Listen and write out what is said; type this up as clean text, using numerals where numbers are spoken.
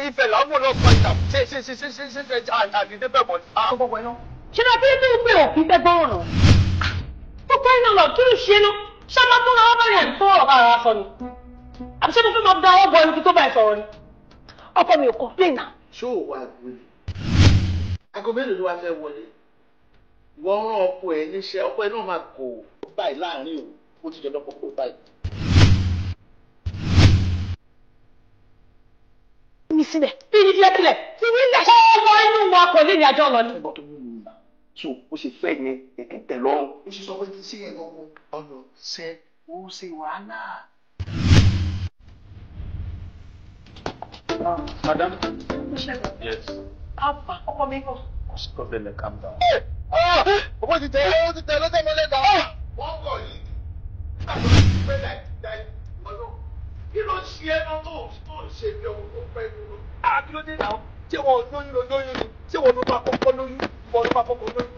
ìfẹ́ lọ́pọ̀lọpọ̀ ìtàn ṣe àdìdẹ́ bẹ̀ bọ̀ àkọ́kọ́ pẹ̀lú. ṣé ló bí tó pé òkú tẹ́ gbọ́ràn náà? ó pẹ́ iná lọ kí ló ṣe ná ṣáná tó náà bá yẹn tó ọ̀rọ̀ ara sọ ni àbí ṣé mo fẹ́ máa da ọwọ́ bọ ẹni kí tó bá ẹ sọ̀rọ̀ ni ọkọ mi ò complain náà. ṣó o wá wọlé aago mélòó ló wá fẹ́ wọlé wọ́n rán ọkọ ẹ̀ níṣẹ́ ọkọ ẹ̀ náà máa kó báyìí láàrin o ó ti jọ lọ́pọ̀ kó báyìí. mi sílẹ̀ bí ní filẹ̀ filẹ̀ tí ní ilẹ̀ ṣé ọmọ inú wa kò lè ní àjọ lọ ní. ẹ̀gbọ́n tó ń lù bá so ó ṣe fẹ́ yẹn ètè tẹ̀ lọ́rùn. ó ṣe sọ pé kí sí yẹn gbọ́ngàn ọ̀nà ṣe ó ṣe wàhálà. Madam? Yes. Alpha, ọkọ mi kọ. Stop it, calm down. Ọmọ ti tẹ lọ́tẹ̀ mọ́lẹ̀ dá. Wọ́n kọ̀ yìí. Kí ló ṣe é náà tó ṣe bí ọmọ tó fẹ́ lóru? Kí ló dé náà? Ṣé wọn ò lóyún ni? Ṣé wọn ló máa kọ́kọ́ lóyún? Wọn ló máa kọ́kọ́ lóyún?